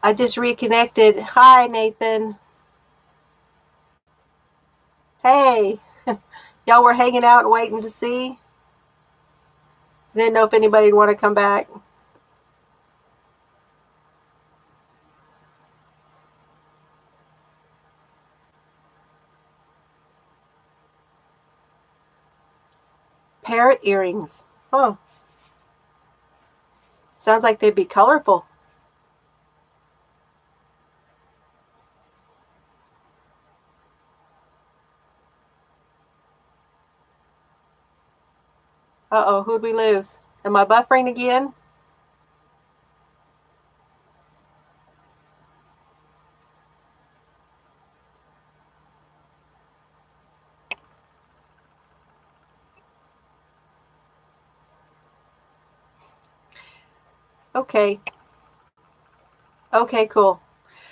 I just reconnected. Hi, Nathan. Hey. Y'all were hanging out and waiting to see? Didn't know if anybody'd want to come back. Parrot earrings. Oh. Sounds like they'd be colorful. Uh-oh, who'd we lose? Am I buffering again? Okay. Okay, cool.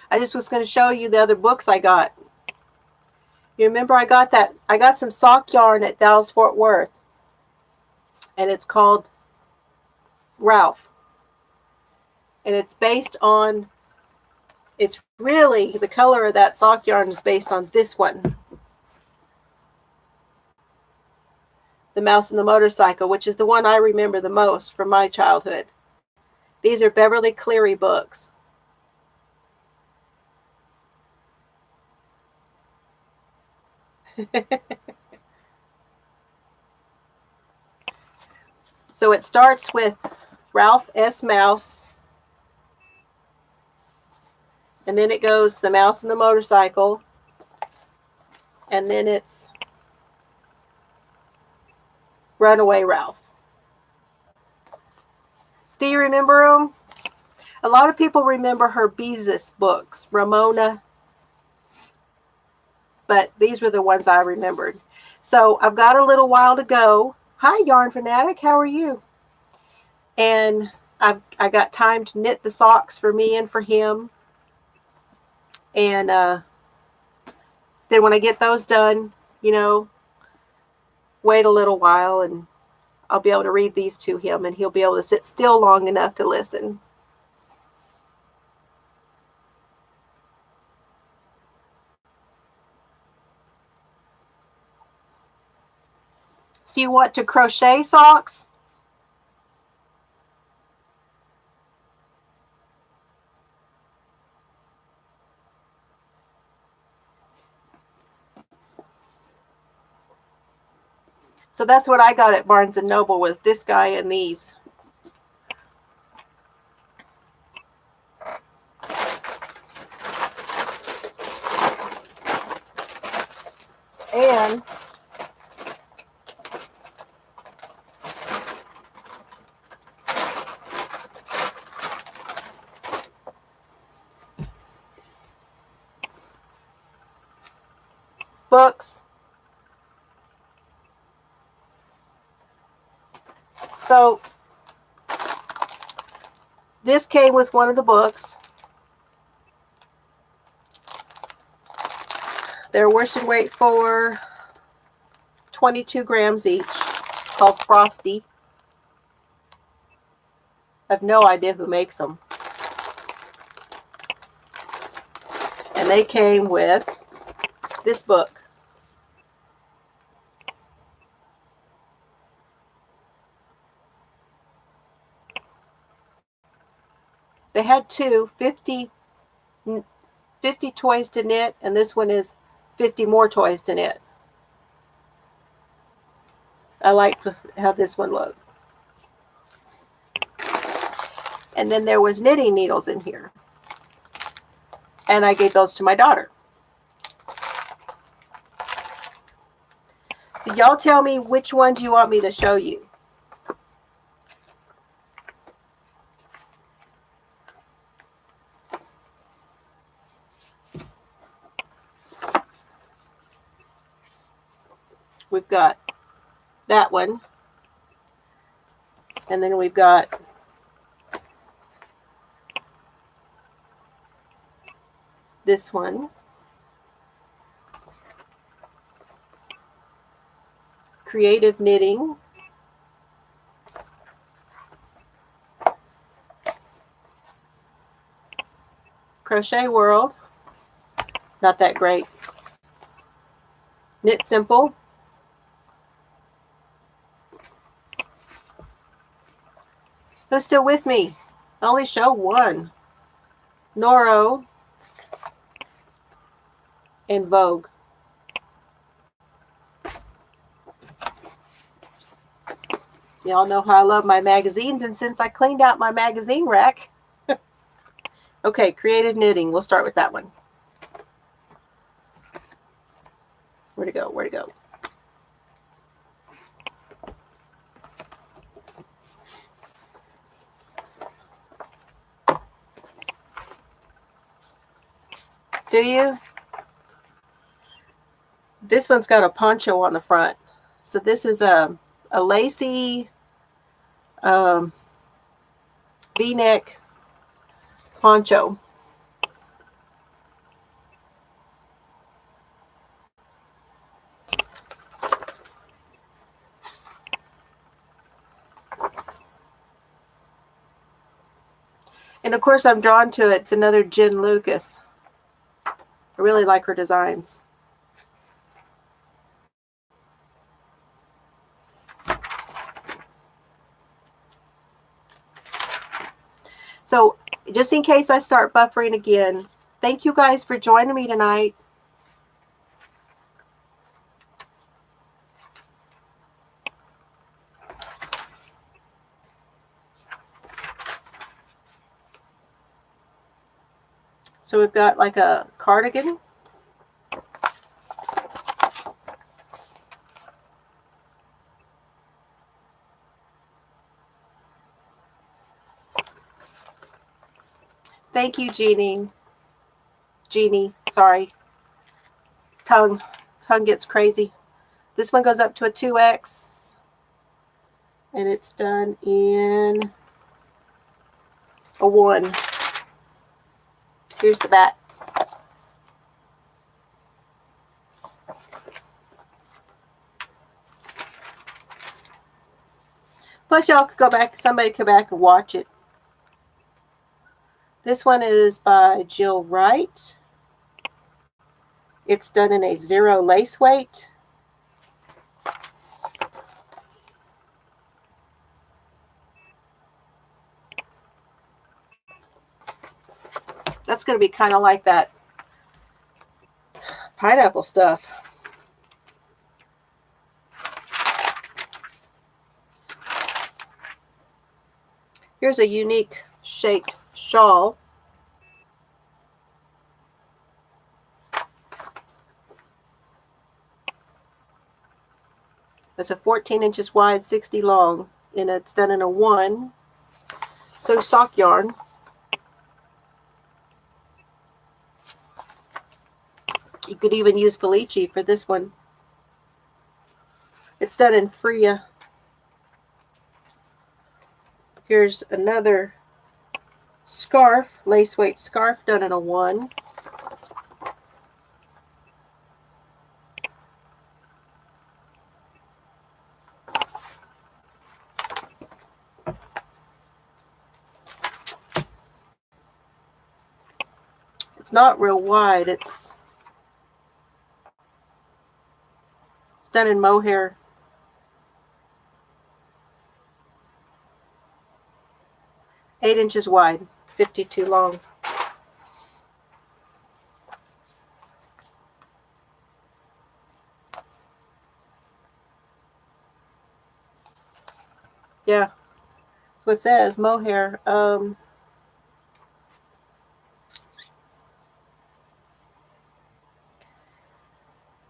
I just was going to show you the other books I got. You remember I got some sock yarn at Dallas Fort Worth. And it's called Ralph. And it's really, the color of that sock yarn is based on this one. The Mouse and the Motorcycle, which is the one I remember the most from my childhood. These are Beverly Cleary books. So it starts with Ralph S. Mouse. And then it goes The Mouse and the Motorcycle. And then it's Runaway Ralph. Do you remember them? A lot of people remember her Beezus books, Ramona. But these were the ones I remembered. So I've got a little while to go. Hi, Yarn Fanatic. How are you? And I got time to knit the socks for me and for him. And then when I get those done, wait a little while and I'll be able to read these to him and he'll be able to sit still long enough to listen. So you want to crochet socks? So that's what I got at Barnes & Noble, was this guy and these. And books. So this came with one of the books. They're worsted weight for 22 grams each, called Frosty. I have no idea who makes them. And they came with this book. They had 50 toys to knit, and this one is 50 more toys to knit. I like how this one looked. And then there was knitting needles in here. And I gave those to my daughter. So y'all tell me which ones you want me to show you. We've got that one. And then we've got this one. Creative Knitting. Crochet World. Not that great. Knit Simple. Who's still with me? I only show one. Noro and Vogue. Y'all know how I love my magazines, and since I cleaned out my magazine rack. Okay, Creative Knitting. We'll start with that one. Where'd it go? Where'd it go? Do you? This one's got a poncho on the front. So this is a lacy V-neck poncho. And of course I'm drawn to it. It's another Jen Lucas. I really like her designs. So just in case I start buffering again, thank you guys for joining me tonight. So we've got like a cardigan. Thank you, Jeannie. Jeannie, sorry. Tongue gets crazy. This one goes up to a 2X. And it's done in a 1. Here's the back. Plus y'all could go back, somebody could go back and watch it. This one is by Jill Wright. It's done in a 0 lace weight. That's going to be kind of like that pineapple stuff. Here's a unique shaped shawl. It's a 14 inches wide, 60 long, and it's done in a 1. So sock yarn. You could even use Felici for this one. It's done in Freya. Here's another scarf, lace weight scarf, done in a 1. It's not real wide. It's done in mohair. Eight inches wide, 52 long. Yeah, that's what it says, mohair.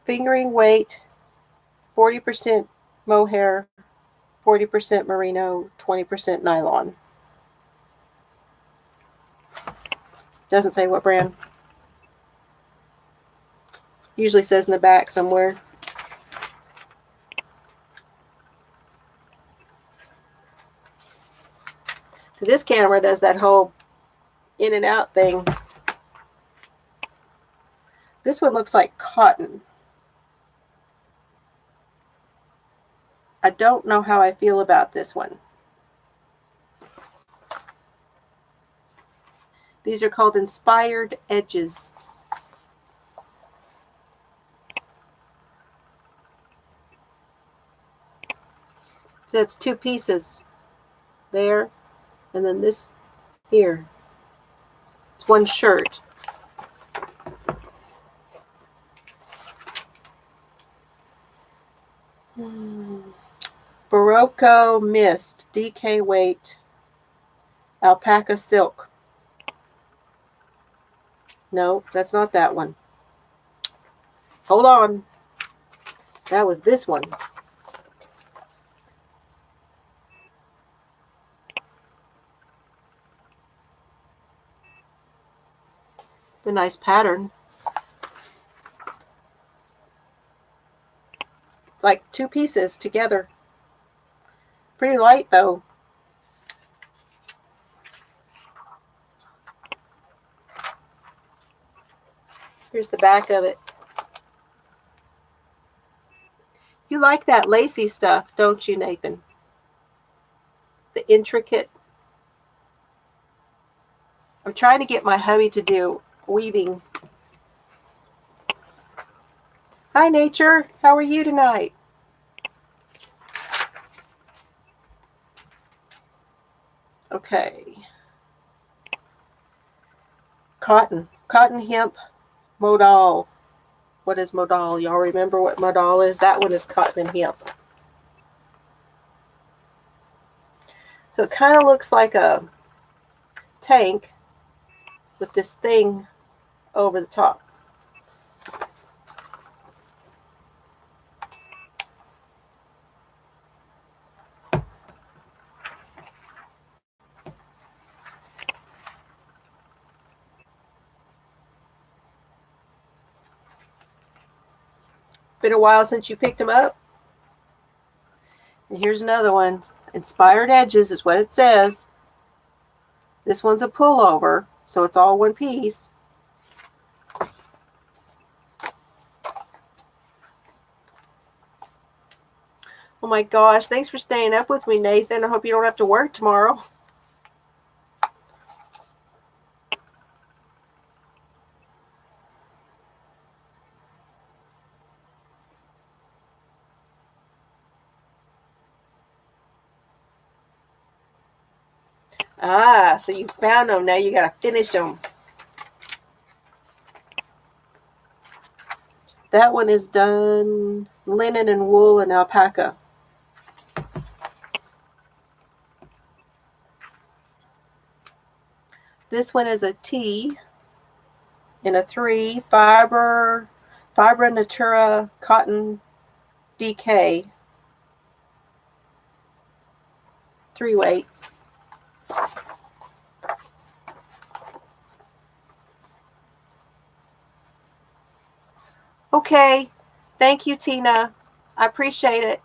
Fingering weight, 40% mohair, 40% merino, 20% nylon. Doesn't say what brand. Usually says in the back somewhere. So this camera does that whole in and out thing. This one looks like cotton. I don't know how I feel about this one. These are called Inspired Edges. So it's 2 pieces there, and then this here. It's 1 shirt. Barocco Mist, DK weight, alpaca silk. No, that's not that one. Hold on. That was this one. The nice pattern. It's like 2 pieces together. Pretty light though. Here's the back of it. You like that lacy stuff, don't you, Nathan? The intricate. I'm trying to get my hubby to do weaving. Hi, Nature. How are you tonight? Okay. Cotton hemp, modal. What is modal? Y'all remember what modal is? That one is cotton and hemp. So it kind of looks like a tank with this thing over the top. Been a while since you picked them up. And here's another one. Inspired Edges is what it says. This one's a pullover, so it's all 1 piece. Oh my gosh, thanks for staying up with me, Nathan. I hope you don't have to work tomorrow. Ah, so you found them. Now you got to finish them. That one is done linen and wool and alpaca. This one is a T in a 3 Fibra Natura cotton DK 3 weight. Okay, thank you, Tina. I appreciate it.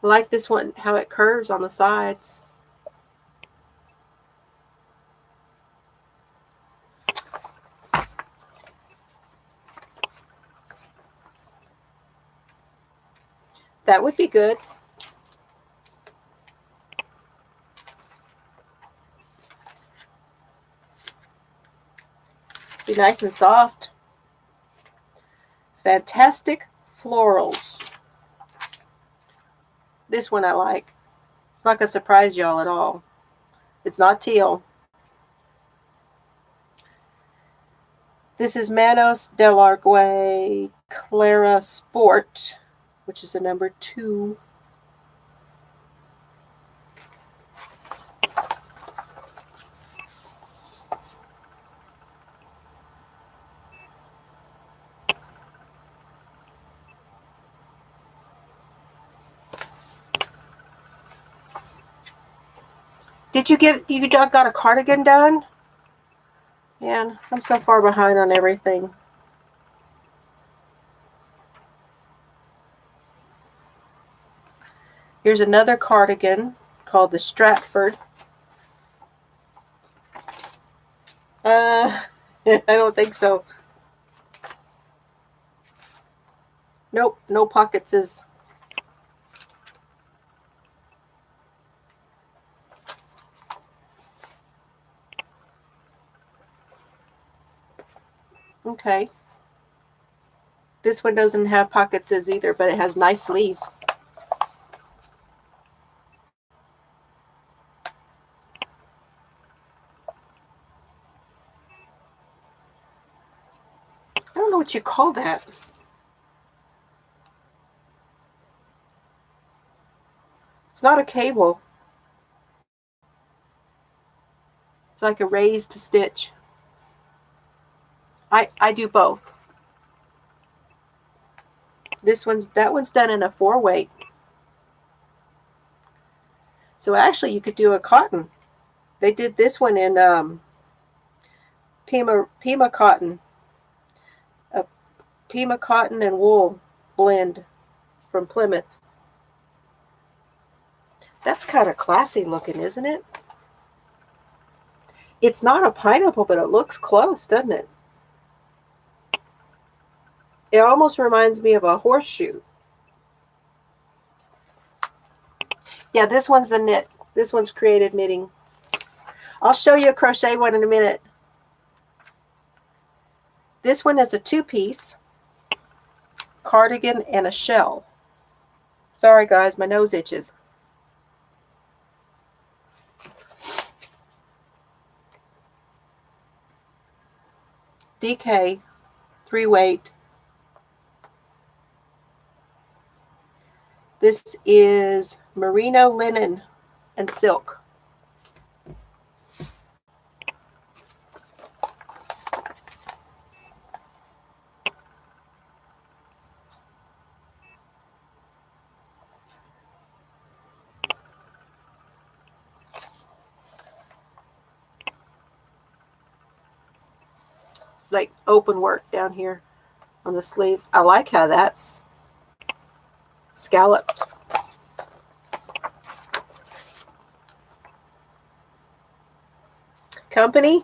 I like this one, how it curves on the sides. That would be good. Be nice and soft. Fantastic Florals. This one I like. It's not going to surprise y'all at all. It's not teal. This is Manos del Argue Clara Sport, which is a number 2. Did you got a cardigan done? Man, I'm so far behind on everything. Here's another cardigan called the Stratford. I don't think so. Nope, no pockets. Okay. This one doesn't have pockets either, but it has nice sleeves. I don't know what you call that. It's not a cable. It's like a raised stitch. I do both. That one's done in a 4-weight. So actually you could do a cotton. They did this one in Pima cotton. A Pima cotton and wool blend from Plymouth. That's kind of classy looking, isn't it? It's not a pineapple, but it looks close, doesn't it? It almost reminds me of a horseshoe. Yeah, this one's the knit. This one's creative knitting. I'll show you a crochet one in a minute. This one is a 2-piece cardigan and a shell. Sorry guys, my nose itches. DK 3-weight. This is merino linen and silk. Like open work down here on the sleeves. I like how that's scalloped. Company.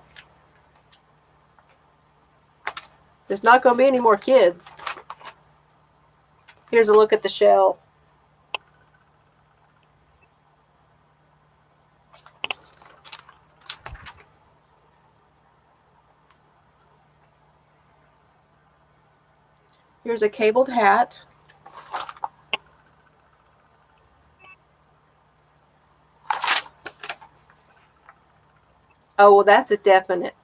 There's not going to be any more kids. Here's a look at the shell. Here's a cabled hat. Oh, well, that's a definite.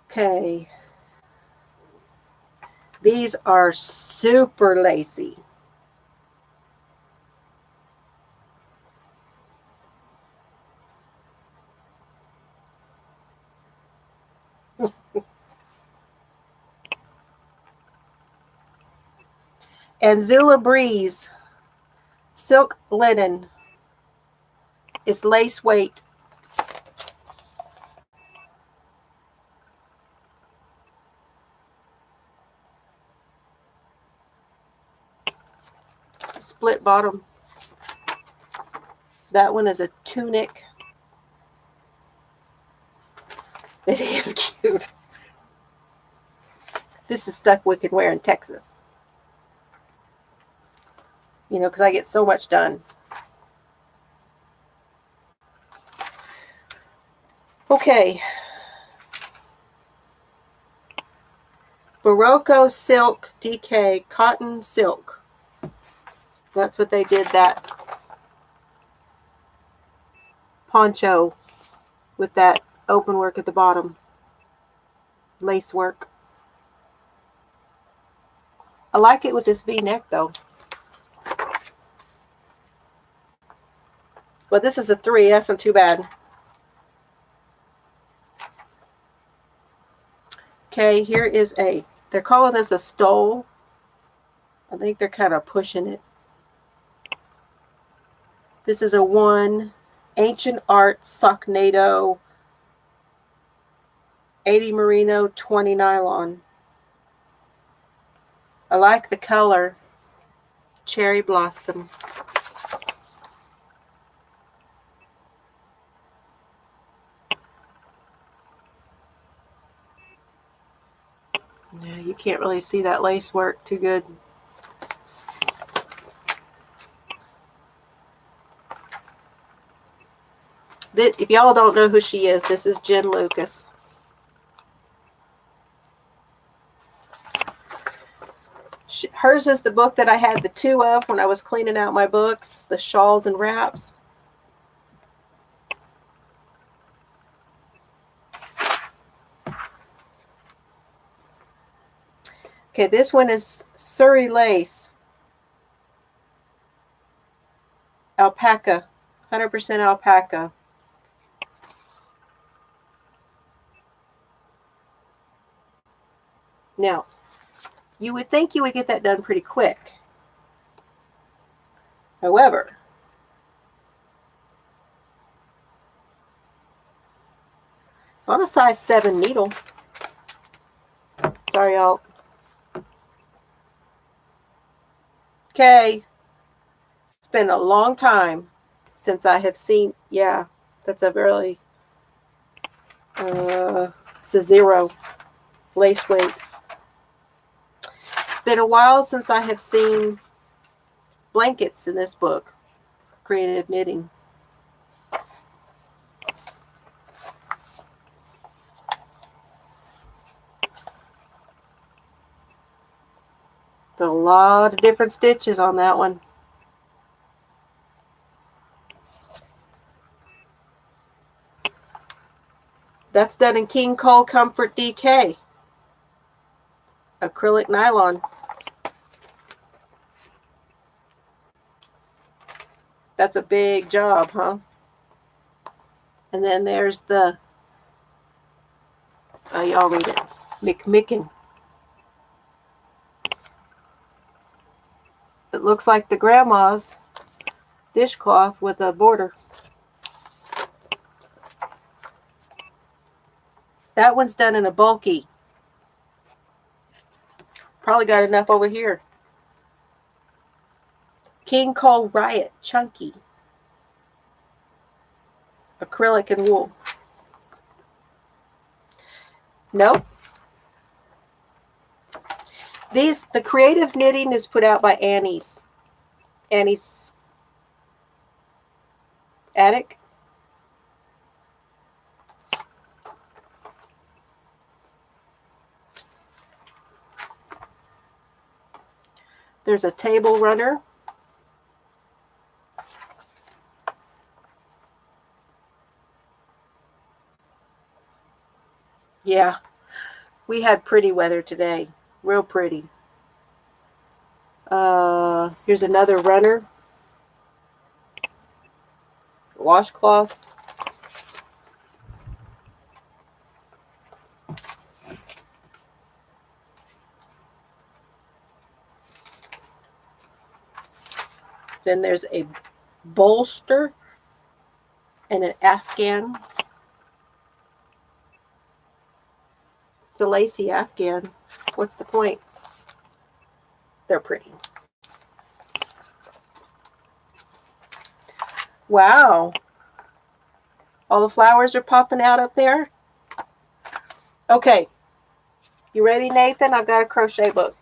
Okay. These are super lacy. And Zula Breeze silk linen. It's lace weight. Split bottom. That one is a tunic. It is cute. This is stuff we can wear in Texas. You know, because I get so much done. Okay. Barocco silk DK cotton silk. That's what they did that poncho with that open work at the bottom. Lace work. I like it with this V-neck though. Well, this is a 3. That's not too bad. Okay, here is they're calling this a stole. I think they're kind of pushing it. This is a 1 Ancient Art Socknado 80 merino, 20 nylon. I like the color. Cherry blossom. Yeah, you can't really see that lace work too good. If y'all don't know who she is, this is Jen Lucas. Hers is the book that I had the two of when I was cleaning out my books, the shawls and wraps. Okay, this one is Surrey lace. Alpaca. 100% alpaca. Now, you would think you would get that done pretty quick. However, it's on a size 7 needle. Sorry, y'all. Okay. It's been a long time since I have seen, yeah, that's a really, it's a 0 lace weight. It's been a while since I have seen blankets in this book, Creative Knitting. A lot of different stitches on that one. That's done in King Cole Comfort DK. Acrylic nylon. That's a big job, huh? And then there's the, y'all read it, McMicken. It looks like the grandma's dishcloth with a border. That one's done in a bulky. Probably got enough over here. King Cole Riot Chunky. Acrylic and wool. Nope. The Creative Knitting is put out by Annie's. Annie's Attic. There's a table runner. Yeah, we had pretty weather today. Real pretty. Here's another runner. Washcloths. Then there's a bolster and an Afghan. It's a lacy Afghan. What's the point? They're pretty. Wow. All the flowers are popping out up there. Okay. You ready, Nathan? I've got a crochet book.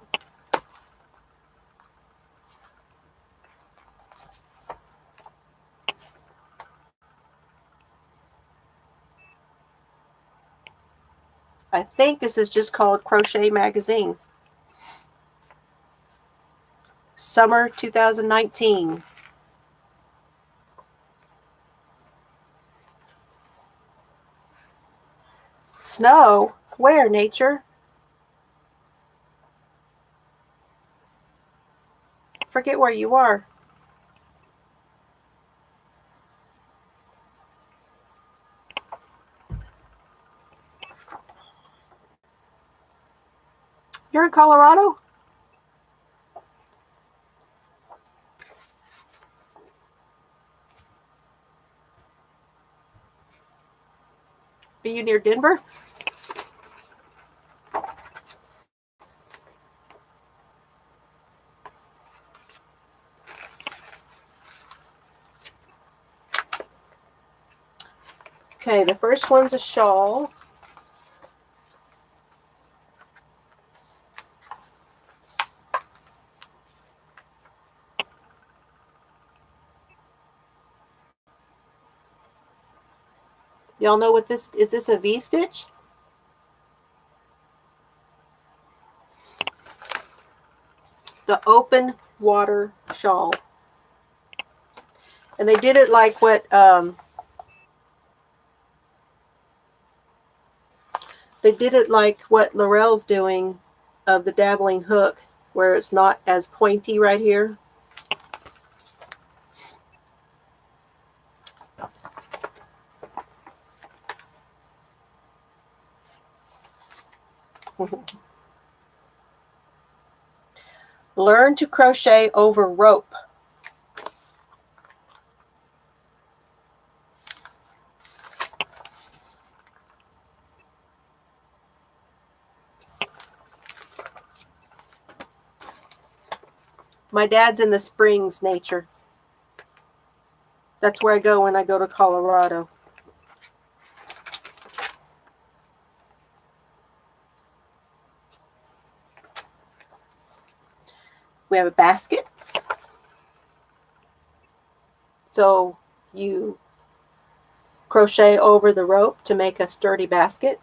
I think this is just called Crochet Magazine. Summer 2019. Snow? Where, nature? Forget where you are. You're in Colorado? Are you near Denver? Okay, the first one's a shawl. Y'all know what this is? This a V-stitch? the open water shawl. And they did it like what Laurel's doing of the dabbling hook, where it's not as pointy right here. Learn to crochet over rope. My dad's in the Springs Nature. That's where I go when I go to Colorado. We have a basket. So you crochet over the rope to make a sturdy basket.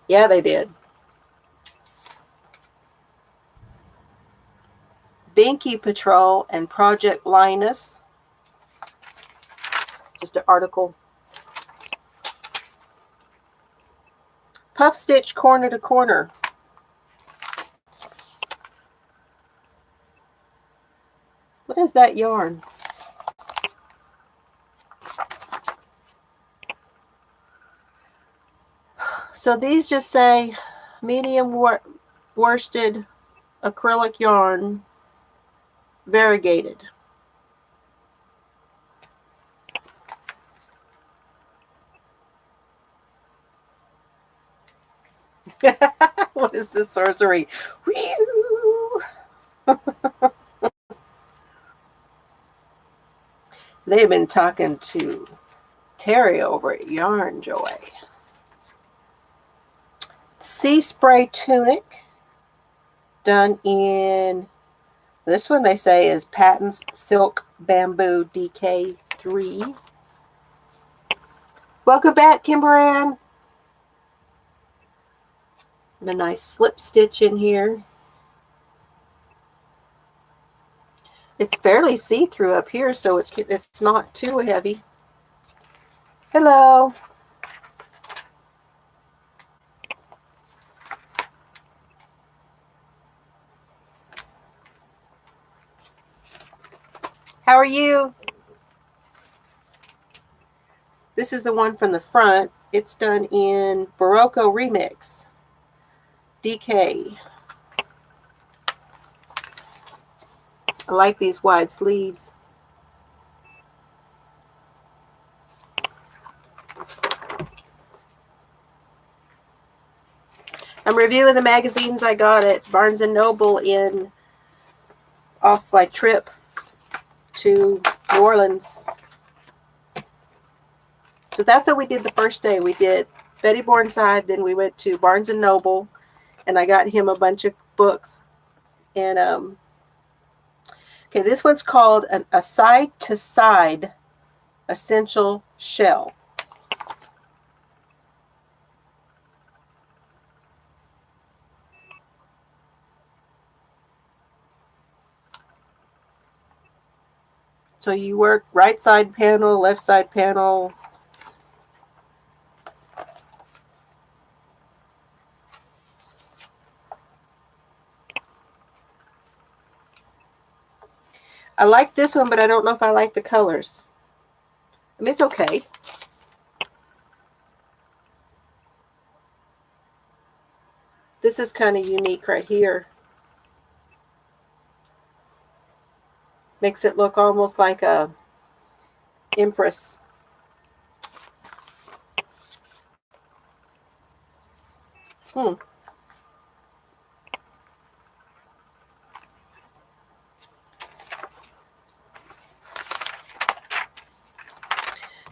Yeah, they did. Binky Patrol and Project Linus. Just an article. Puff Stitch Corner to Corner. What is that yarn? So these just say medium worsted acrylic yarn, variegated. What is this sorcery? They've been talking to Terry over at Yarn Joy. Sea Spray Tunic, done in, this one they say is Patton's Silk Bamboo DK3. Welcome back, Kimberan. And a nice slip stitch in here. It's fairly see-through up here, so it's not too heavy. Hello. How are you? This is the one from the front. It's done in Barocco Remix. DK. I like these wide sleeves. I'm reviewing the magazines I got at Barnes & Noble off my trip to New Orleans. So that's what we did the first day. We did Betty Bornside, then we went to Barnes & Noble, and I got him a bunch of books. And okay, this one's called a side-to-side essential shell. So you work right side panel, left side panel. I like this one, but I don't know if I like the colors. I mean, it's okay. This is kind of unique right here. Makes it look almost like a empress.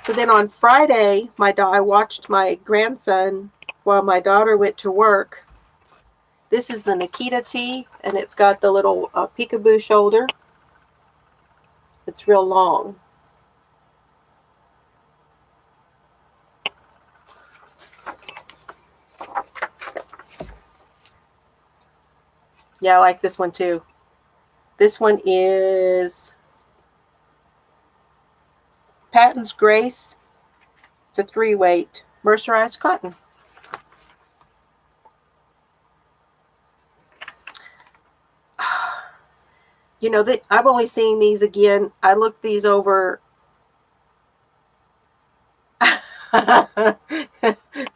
So then on Friday, I watched my grandson while my daughter went to work. This is the Nikita tee, and it's got the little peekaboo shoulder. It's real long. Yeah, I like this one too. This one is Patton's Grace. It's a 3-weight mercerized cotton. You know, I've only seen these again. I looked these over.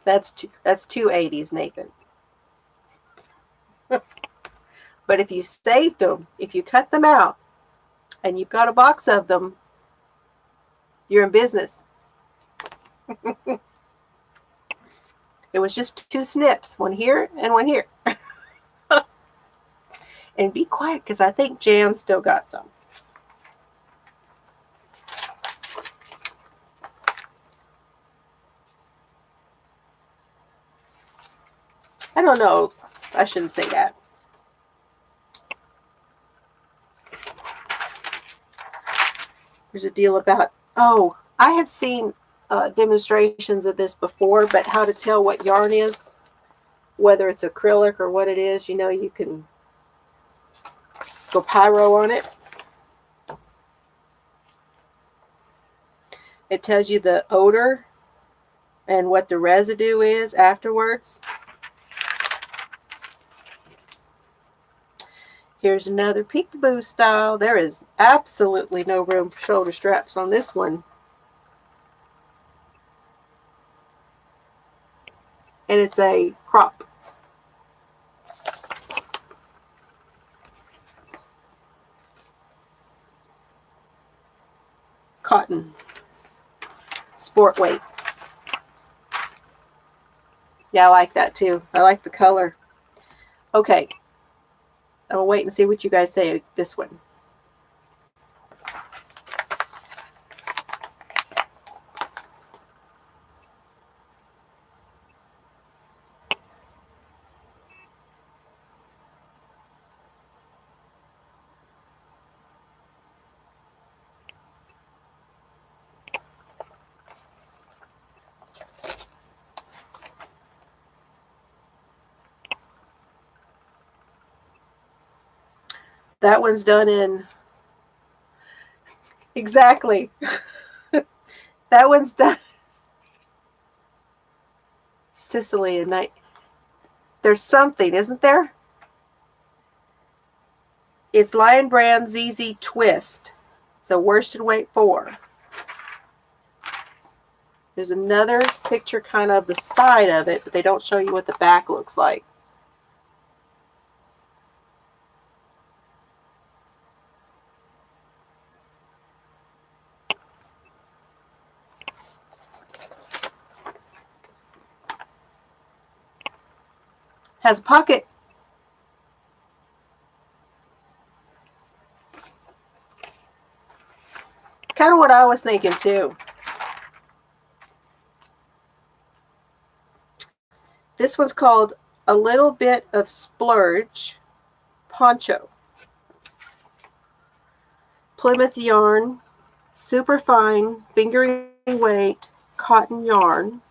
That's two 80s, Nathan. But if you saved them, if you cut them out, and you've got a box of them, you're in business. It was just 2 snips, one here and one here. And be quiet, because I think Jan still got some. I don't know. I shouldn't say that. There's a deal about, oh, I have seen demonstrations of this before, but how to tell what yarn is, whether it's acrylic or what it is. You know, you can go pyro on it. It tells you the odor and what the residue is afterwards. Here's another peekaboo style. There is absolutely no room for shoulder straps on this one. And it's a crop. Cotton. Sport weight. Yeah, I like that too. I like the color. Okay. I'm going to wait and see what you guys say this one. That one's done in, exactly. That one's done Sicily and night. There's something, isn't there? It's Lion Brand ZZ Twist. So worsted weight 4. There's another picture kind of the side of it, but they don't show you what the back looks like. Has a pocket. Kind of what I was thinking too. This one's called A Little Bit of Splurge Poncho. Plymouth yarn, super fine, fingering weight, cotton yarn.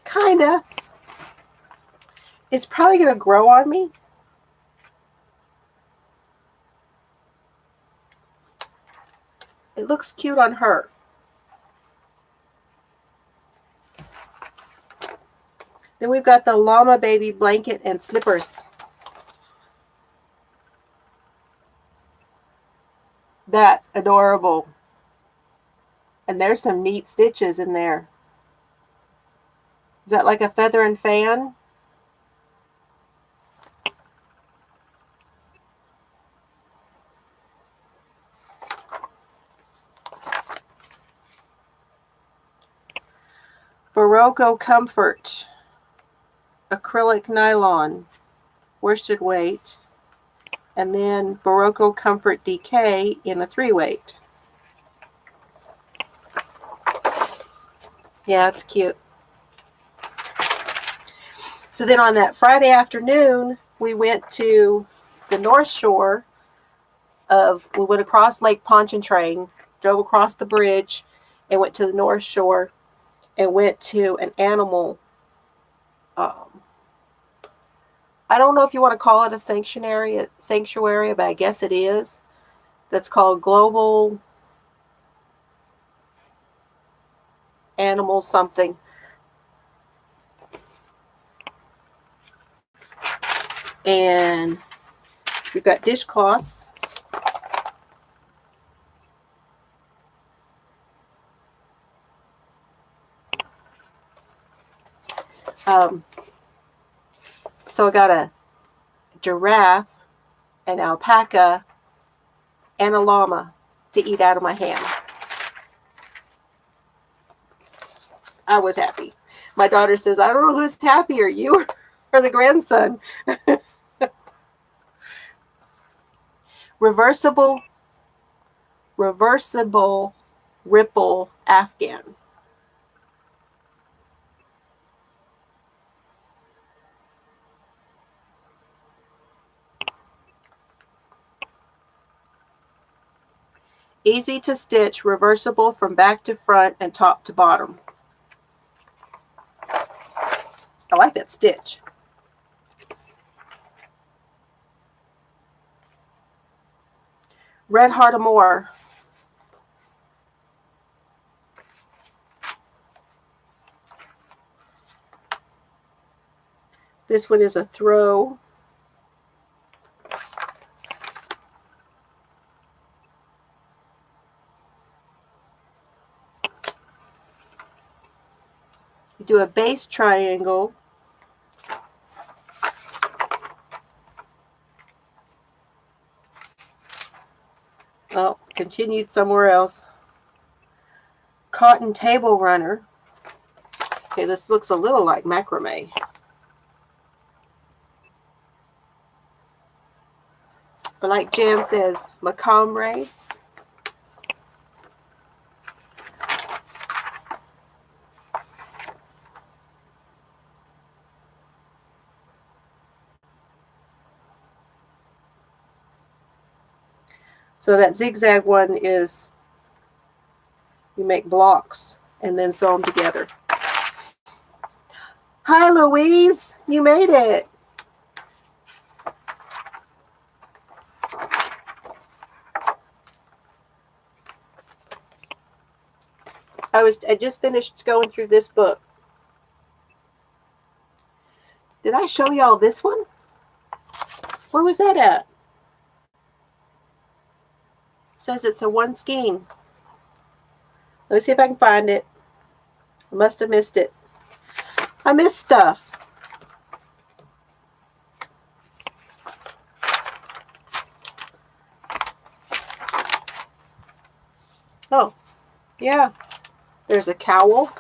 Kinda. It's probably going to grow on me. It looks cute on her. Then we've got the Llama Baby blanket and slippers. That's adorable. And there's some neat stitches in there. Is that like a feather and fan? Barocco Comfort. Acrylic nylon. Worsted weight. And then Barocco Comfort DK in a 3-weight. Yeah, it's cute. So then on that Friday afternoon, we went to the North Shore we went across Lake Pontchartrain, drove across the bridge, and went to the North Shore and went to an animal, um, I don't know if you want to call it a sanctuary, but I guess it is. That's called Global Animal something. And we've got dishcloths. So I got a giraffe, an alpaca, and a llama to eat out of my hand. I was happy. My daughter says, I don't know who's happier, you or the grandson. Reversible ripple Afghan. Easy to stitch, reversible from back to front and top to bottom. I like that stitch. Red Heart Amour. This one is a throw. You do a base triangle. Oh, continued somewhere else. Cotton table runner. Okay, this looks a little like macrame. But like Jan says, macrame. So that zigzag one is you make blocks and then sew them together. Hi, Louise. You made it. I just finished going through this book. Did I show y'all this one? Where was that at? It says it's a one skein. Let me see if I can find it. I must have missed it. I missed stuff. Oh, yeah. There's a cowl.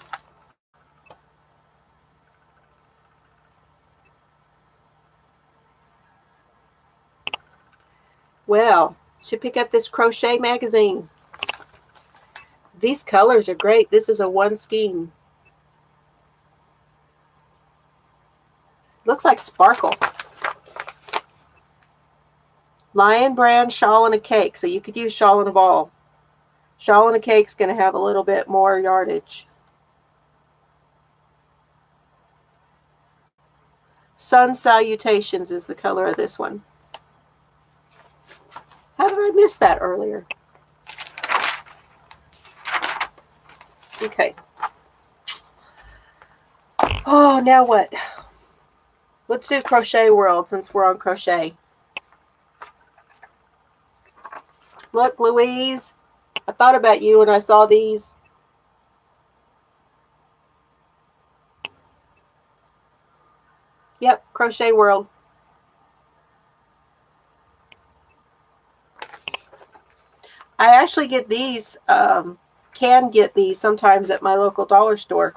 Well, should pick up this crochet magazine. These colors are great. This is a one skein. Looks like sparkle. Lion brand shawl and a cake. So you could use shawl and a ball. Shawl and a cake's going to have a little bit more yardage. Sun Salutations is the color of this one. How did I miss that earlier? Okay. Oh, now what? Let's do Crochet World since we're on crochet. Look, Louise, I thought about you when I saw these. Yep, Crochet World. I actually get these, can get these sometimes at my local dollar store.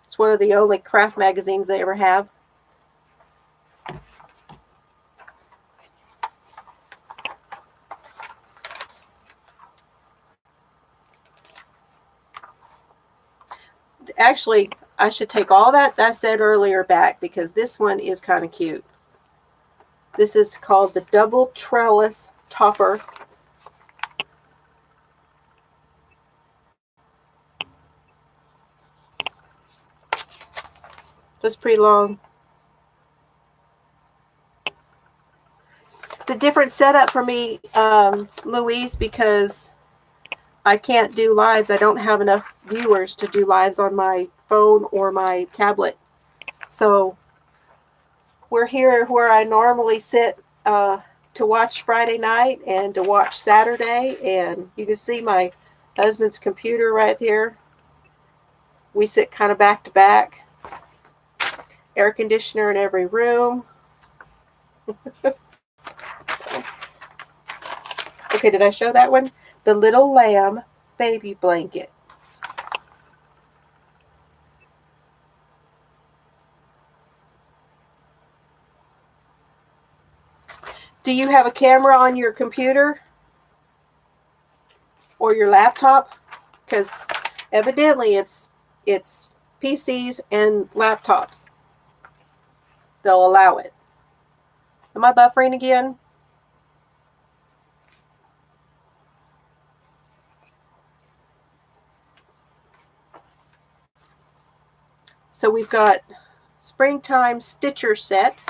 It's one of the only craft magazines they ever have. Actually, I should take all that I said earlier back, because this one is kind of cute. This is called the Double Trellis Topper. That's pretty long. It's a different setup for me, Louise, because I can't do lives. I don't have enough viewers to do lives on my phone or my tablet. So we're here where I normally sit to watch Friday night and to watch Saturday. And you can see my husband's computer right here. We sit kind of back to back. Air conditioner in every room. Okay, did I show that one? The Little Lamb baby blanket. Do you have a camera on your computer or your laptop? Because evidently it's PCs and laptops. They'll allow it. Am I buffering again? So we've got Springtime Stitcher Set.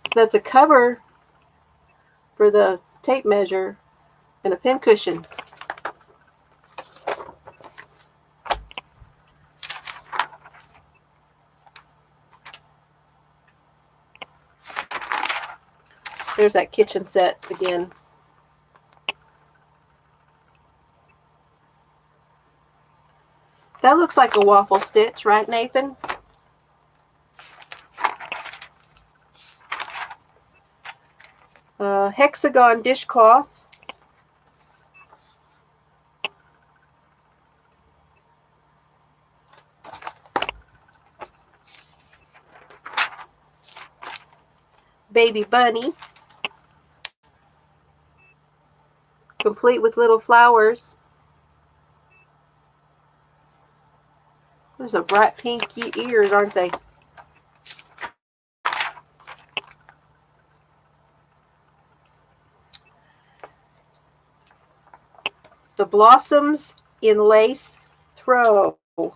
So that's a cover for the tape measure and a pin cushion. There's that kitchen set again. That looks like a waffle stitch, right, Nathan? Hexagon dishcloth. Baby bunny. Complete with little flowers. Those are bright pink ears, aren't they? The Blossoms in Lace Throw. So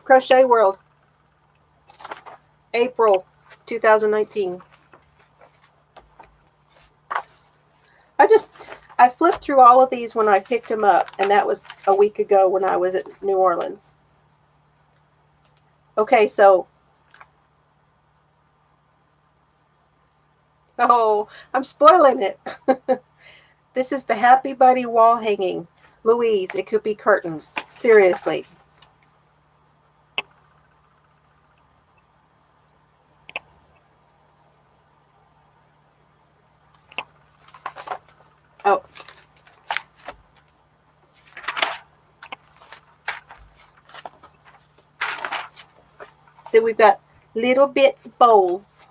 Crochet World, April 2019. I flipped through all of these when I picked them up, and that was a week ago when I was at New Orleans. Okay, so, oh, I'm spoiling it. This is the Happy Buddy wall hanging. Louise, it could be curtains. Seriously. Oh. Then we've got Little Bits Bowls.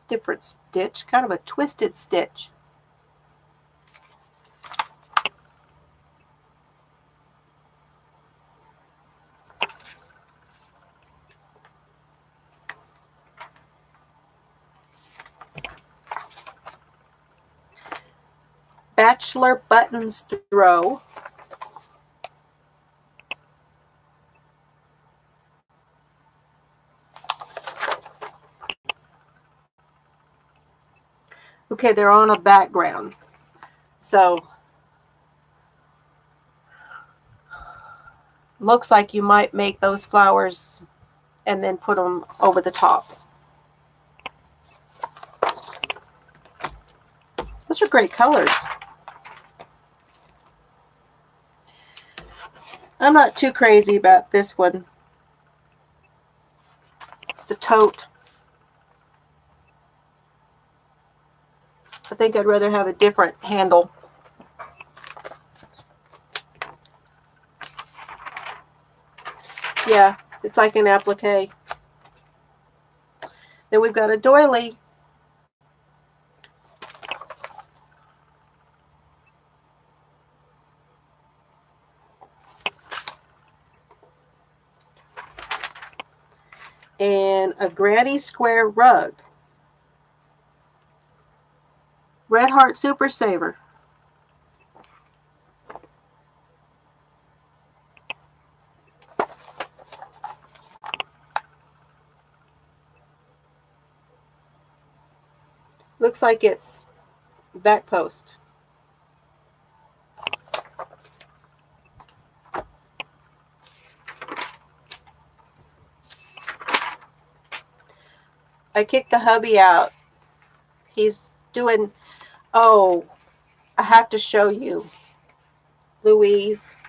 Different stitch, kind of a twisted stitch. Bachelor Buttons Throw. Okay, they're on a background. So, looks like you might make those flowers and then put them over the top. Those are great colors. I'm not too crazy about this one. It's a tote. I think I'd rather have a different handle. Yeah, it's like an applique. Then we've got a doily. And a granny square rug. Red Heart Super Saver. Looks like it's back post. I kicked the hubby out. He's doing, oh, I have to show you. Louise.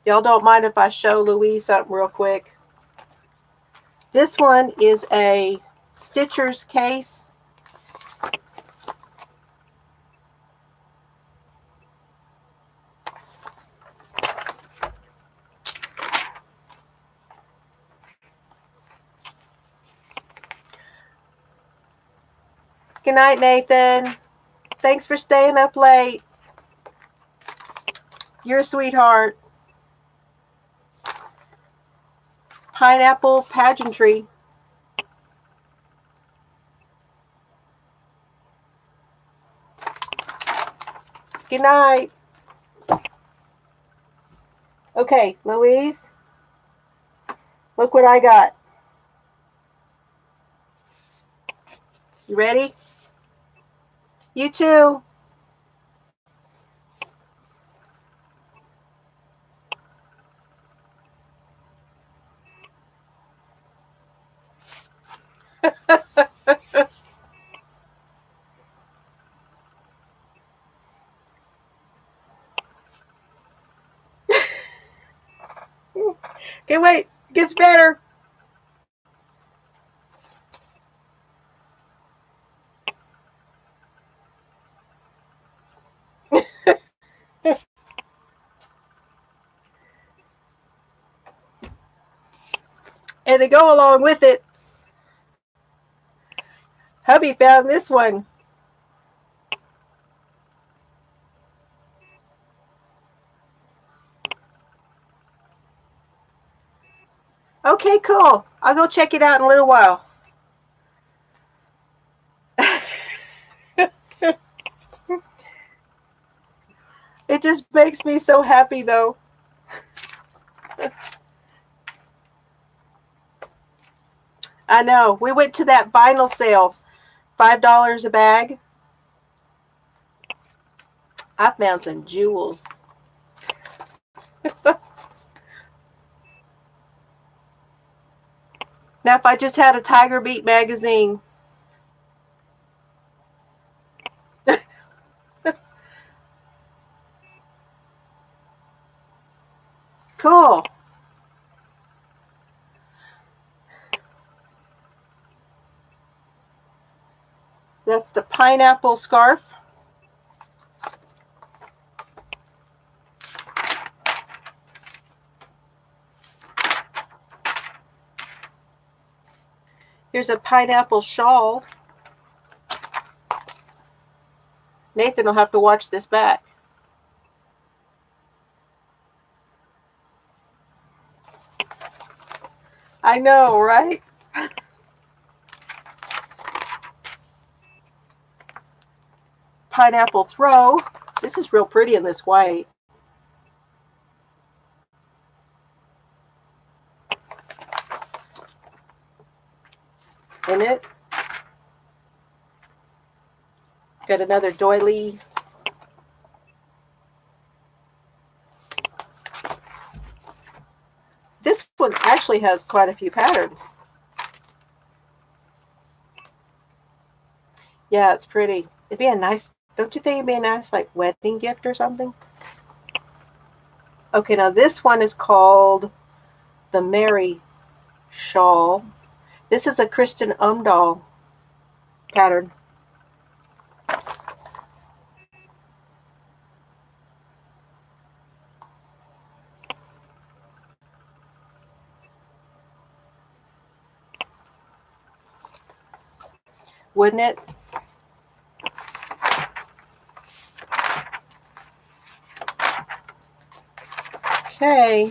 Y'all don't mind if I show Louise something real quick. This one is a Stitcher's case. Good night, Nathan. Thanks for staying up late. You're a sweetheart. Pineapple pageantry. Good night. Okay, Louise. Look what I got. You ready? You too. Okay, wait. It gets better. And to go along with it, hubby found this one. Okay, cool. I'll go check it out in a little while. It just makes me so happy, though. I know. We went to that vinyl sale. $5 a bag. I found some jewels. Now, if I just had a Tiger Beat magazine. Cool. That's the pineapple scarf. Here's a pineapple shawl. Nathan will have to watch this back. I know, right? Pineapple throw. This is real pretty in this white. Isn't it? Got another doily. This one actually has quite a few patterns. Yeah, it's pretty. It'd be a nice, don't you think it'd be a nice like wedding gift or something? Okay, now this one is called the Mary shawl. This is a Kristen Umdahl pattern. wouldn't it? Okay.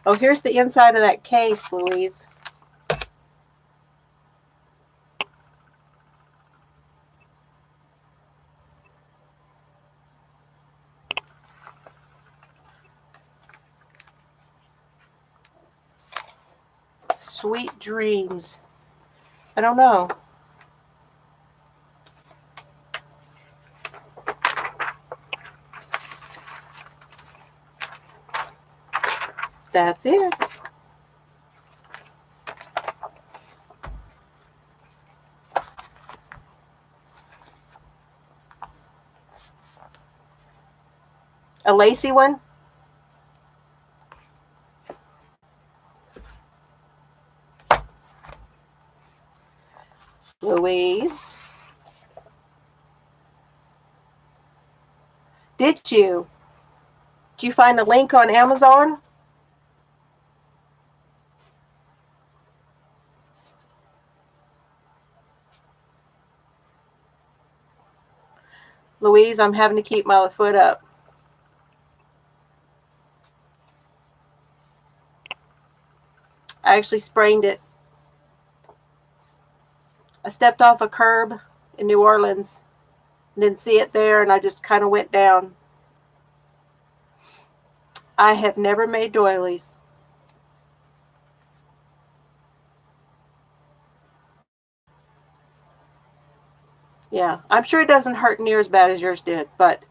Oh, here's the inside of that case, Louise. Sweet dreams. I don't know. That's it. A lacy one? Louise? Did you? Did you find a link on Amazon? Louise, I'm having to keep my foot up. I actually sprained it. I stepped off a curb in New Orleans. Didn't see it there, and I just kind of went down. I have never made doilies. Yeah, I'm sure it doesn't hurt near as bad as yours did, but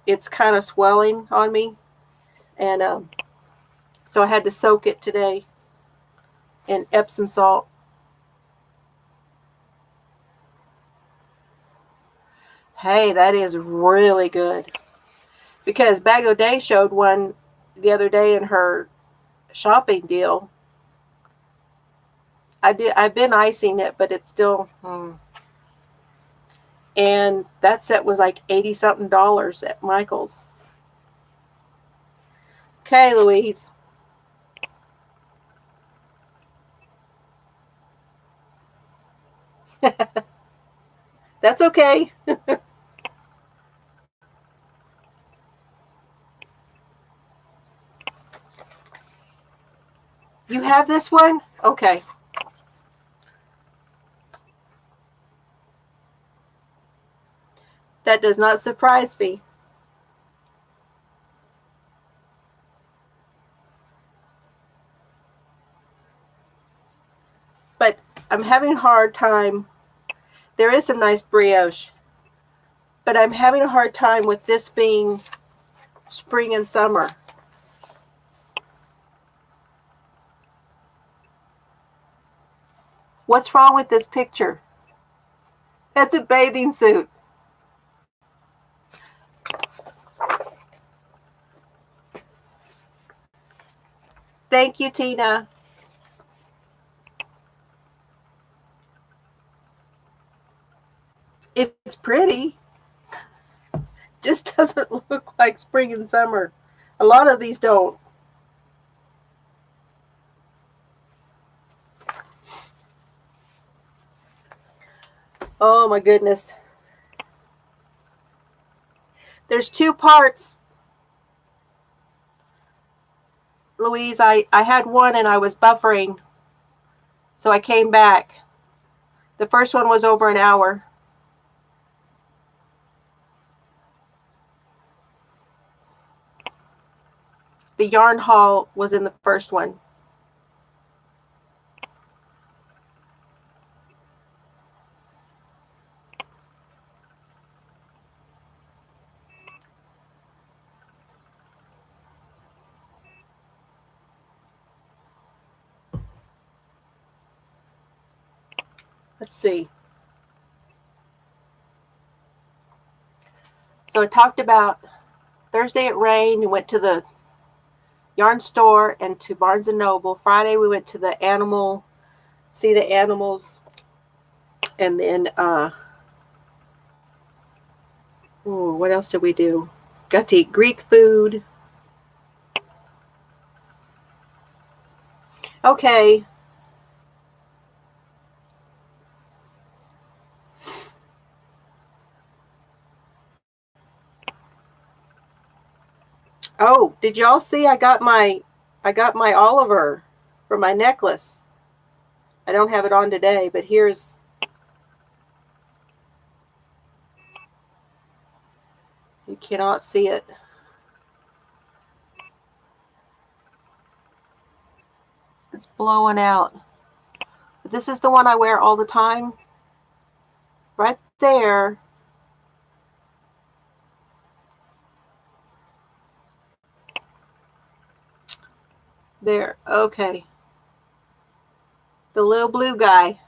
it's kind of swelling on me. And so I had to soak it today in Epsom salt. Hey, that is really good. Because Bag O' Day showed one the other day in her shopping deal. I've been icing it, but it's still and that set was like $80-something at Michael's. Okay, Louise. That's okay. You have this one? Okay. That does not surprise me. But I'm having a hard time. There is some nice brioche, but I'm having a hard time with this being spring and summer. What's wrong with this picture? That's a bathing suit. Thank you, Tina. It's pretty. Just doesn't look like spring and summer. A lot of these don't. Oh my goodness. There's two parts. Louise, I had one and I was buffering. So I came back. The first one was over an hour. The yarn haul was in the first one. Let's see. So I talked about Thursday it rained and went to the yarn store and to Barnes and Noble. Friday we went to the see the animals. And then what else did we do? Got to eat Greek food. Okay. Did y'all see I got my Oliver for my necklace? I don't have it on today, but here's... You cannot see it. It's blowing out. But this is the one I wear all the time. Right there. There. Okay. The little blue guy.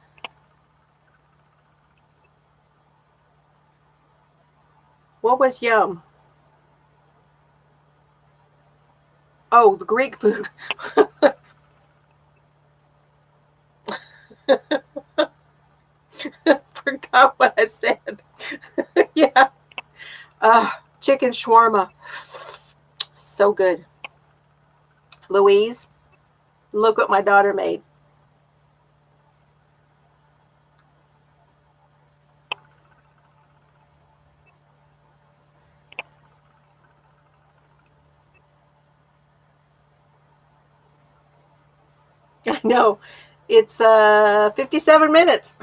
What was yum? Oh, the Greek food. Forgot what I said. Yeah. Chicken shawarma. So good. Louise, look what my daughter made. I know. It's 57 minutes.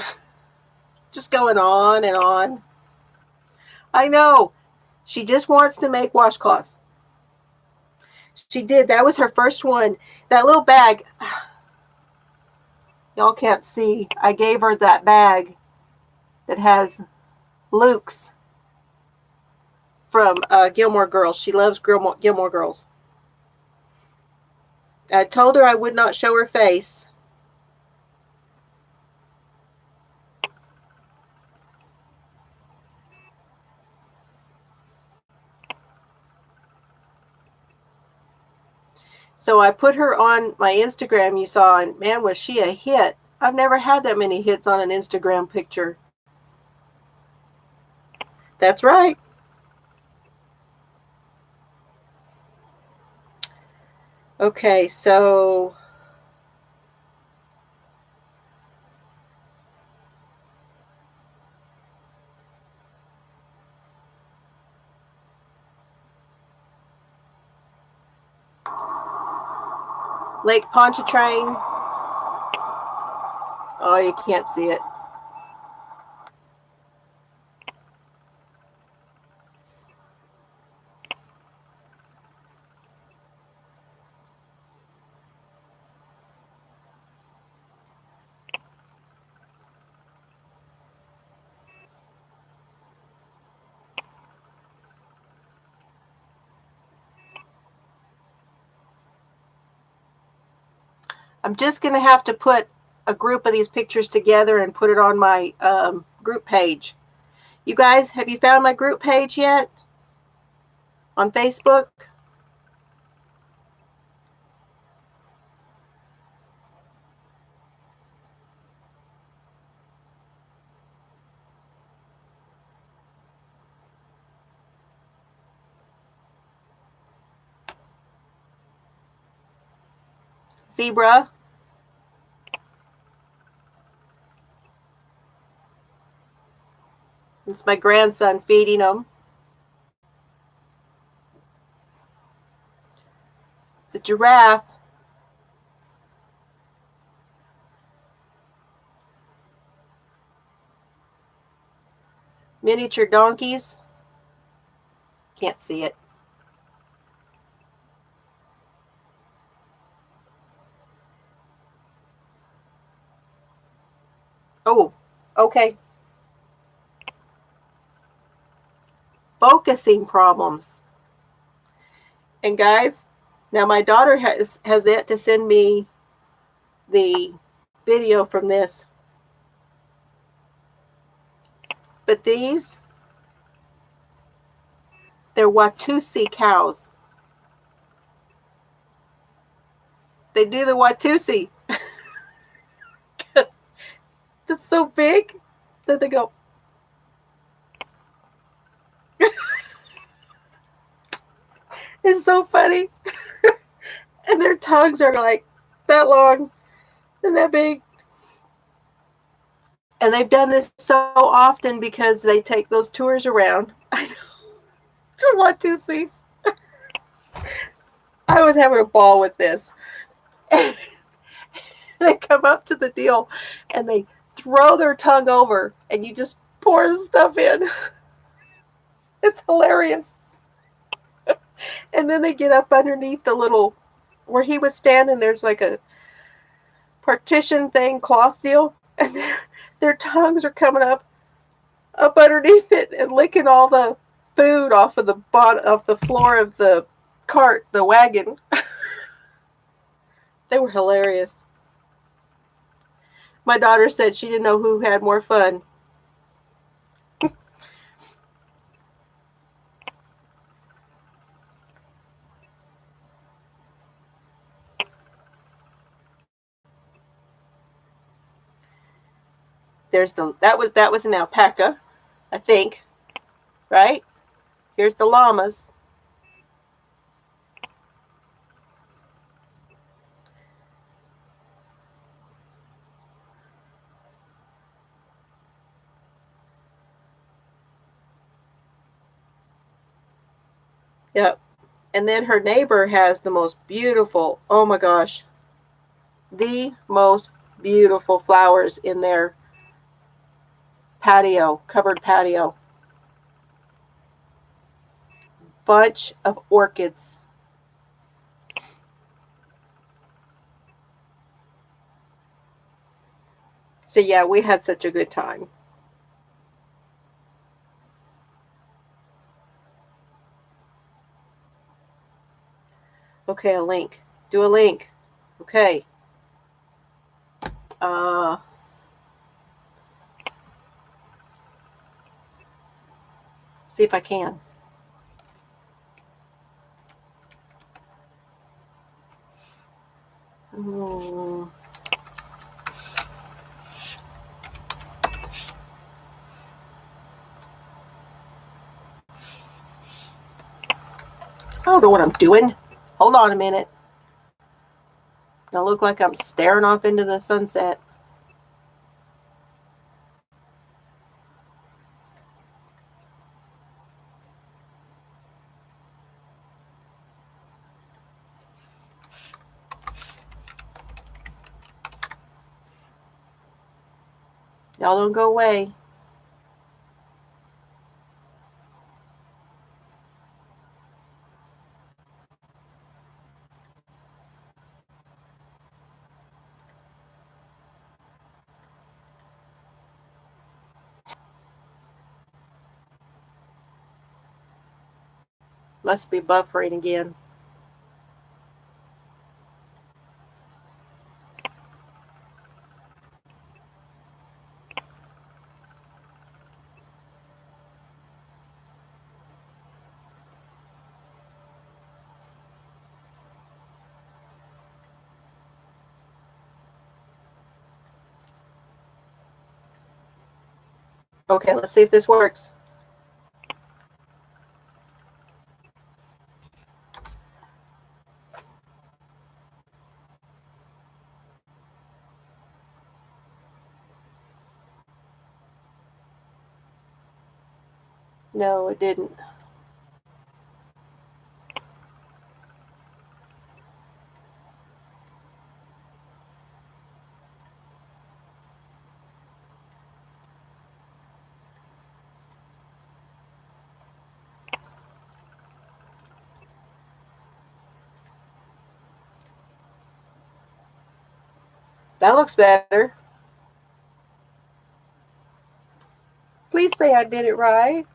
Just going on and on. I know. She just wants to make washcloths. She did. That was her first one. That little bag. Y'all can't see. I gave her that bag that has Luke's from Gilmore Girls. She loves Gilmore Girls. I told her I would not show her face. So I put her on my Instagram, you saw, and man, was she a hit. I've never had that many hits on an Instagram picture. That's right. Okay, so Lake Pontchartrain. Oh, you can't see it. I'm just going to have to put a group of these pictures together and put it on my group page. You guys, have you found my group page yet? On Facebook? Zebra? It's my grandson feeding them. It's a giraffe. Miniature donkeys. Can't see it. Oh, okay. Focusing problems. And guys, now my daughter has yet to send me the video from this. But these, they're Watusi cows. They do the Watusi. That's so big that they go. It's so funny. And their tongues are like that long and that big. And they've done this so often because they take those tours around. I know. To Watusis. I was having a ball with this. And they come up to the deal and they throw their tongue over and you just pour the stuff in. It's hilarious. And then they get up underneath the little, where he was standing, there's like a partition thing, cloth deal, and their tongues are coming up underneath it and licking all the food off of the bottom of the floor of the cart, the wagon. They were hilarious. My daughter said she didn't know who had more fun. There's that was an alpaca, I think, right? Here's the llamas. Yep. And then her neighbor has the most beautiful, oh my gosh, the most beautiful flowers in their patio, covered patio. Bunch of orchids. So yeah, we had such a good time. Okay, a link. Do a link. Okay. Uh See if I can. Hmm. I don't know what I'm doing. Hold on a minute. I look like I'm staring off into the sunset. Y'all don't go away. Must be buffering again. Okay, let's see if this works. No, it didn't. That looks better. Please say I did it right.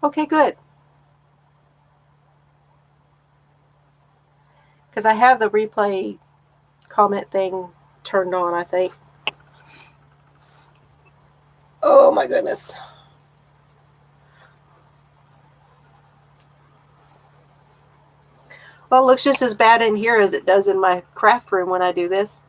Okay, good. Because I have the replay comment thing turned on, I think. Oh my goodness. Well, it looks just as bad in here as it does in my craft room when I do this.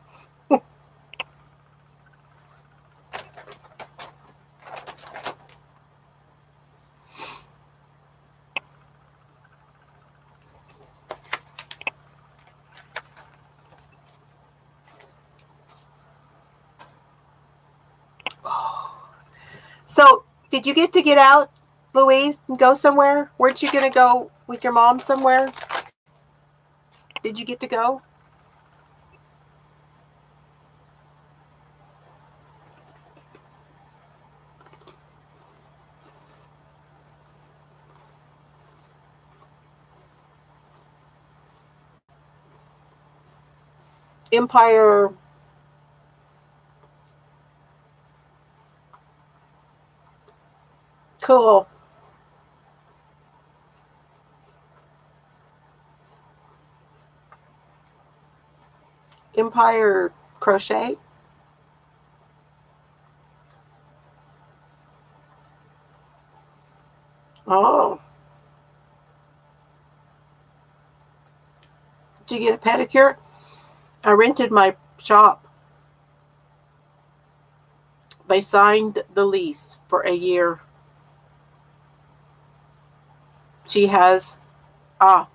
So, did you get out, Louise, and go somewhere? Weren't you going to go with your mom somewhere? Did you get to go? Empire. Cool. Empire crochet. Oh. Did you get a pedicure? I rented my shop. They signed the lease for a year. She has, ah,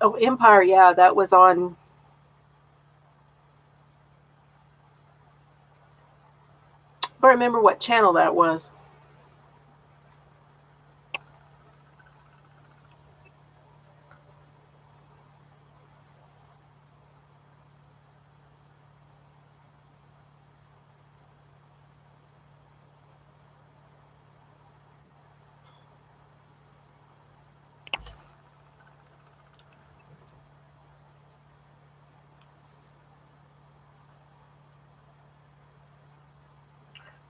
oh, Empire, yeah, that was on, I don't remember what channel that was.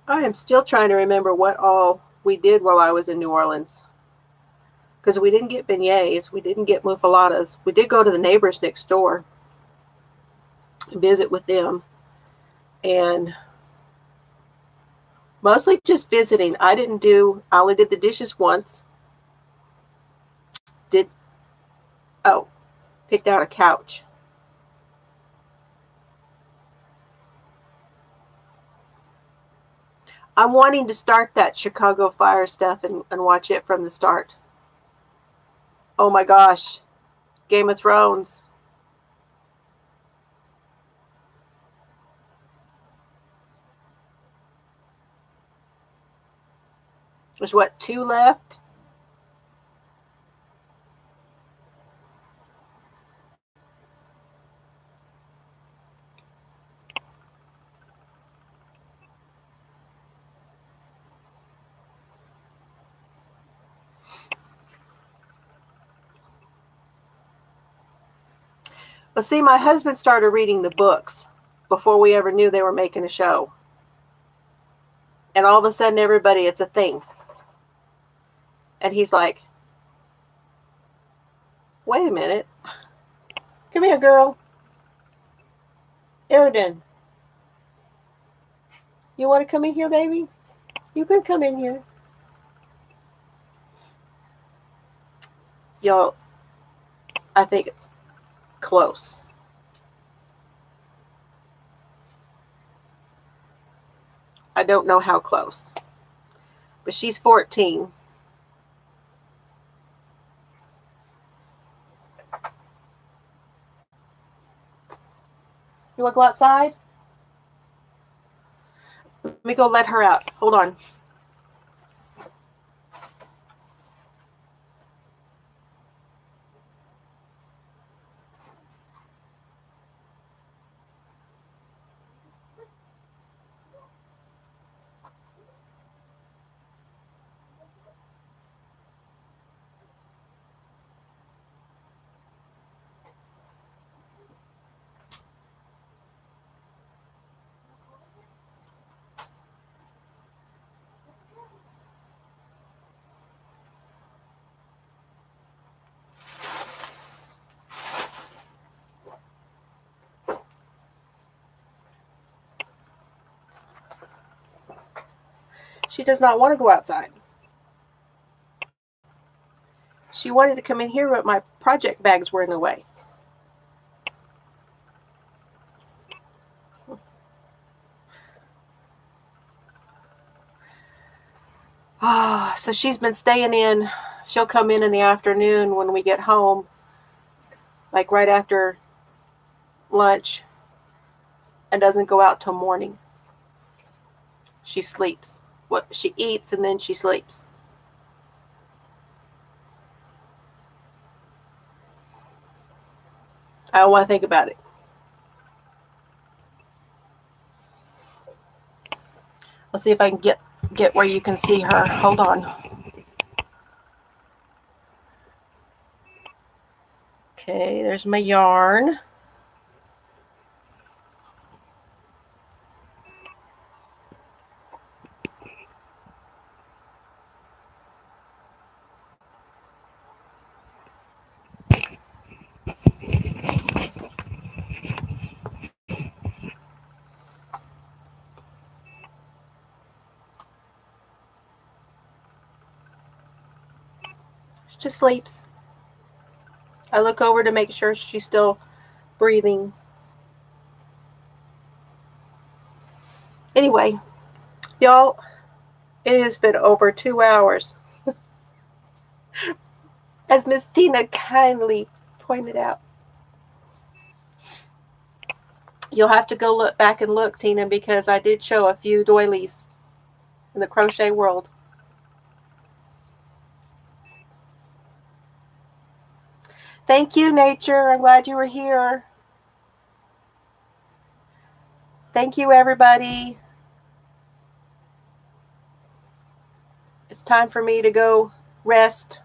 I am still trying to remember what all we did while I was in New Orleans. Because we didn't get beignets, we didn't get mufaladas. We did go to the neighbors next door and visit with them. And mostly just visiting. I only did the dishes once. Did, oh, picked out a couch. I'm wanting to start that Chicago Fire stuff and watch it from the start. Oh my gosh. Game of Thrones. There's what, 2 left? But see, my husband started reading the books before we ever knew they were making a show. And all of a sudden, everybody, it's a thing. And he's like, wait a minute. Come here, girl. Eridan, you want to come in here, baby? You can come in here. Y'all, I think it's close. I don't know how close. But she's 14. You want to go outside? Let me go let her out. Hold on. She does not want to go outside. She wanted to come in here, but my project bags were in the way. So she's been staying in. She'll come in the afternoon when we get home, like right after lunch, and doesn't go out till morning. She sleeps. She eats and then she sleeps. I don't want to think about it. Let's see if I can get where you can see her. Hold on. Okay, there's my yarn. She just sleeps. I look over to make sure she's still breathing. Anyway, y'all, it has been over 2 hours. As Miss Tina kindly pointed out. You'll have to go look back and look, Tina, because I did show a few doilies in the crochet world. Thank you, Nature. I'm glad you were here. Thank you, everybody. It's time for me to go rest.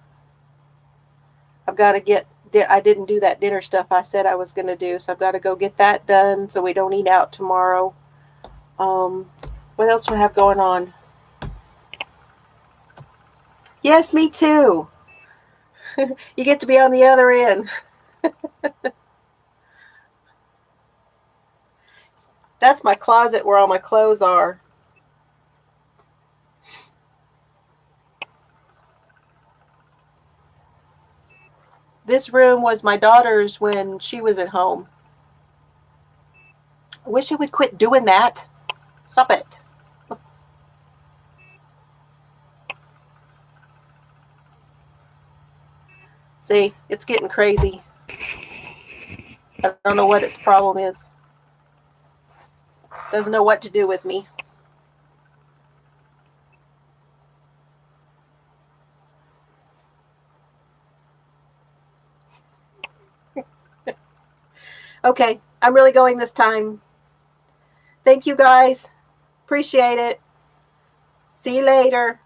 I've got to I didn't do that dinner stuff I said I was going to do, so I've got to go get that done so we don't eat out tomorrow. What else do I have going on? Yes, me too. You get to be on the other end. That's my closet where all my clothes are. This room was my daughter's when she was at home. I wish you would quit doing that. Stop it. See, it's getting crazy. I don't know what its problem is. Doesn't know what to do with me. Okay, I'm really going this time. Thank you guys. Appreciate it. See you later.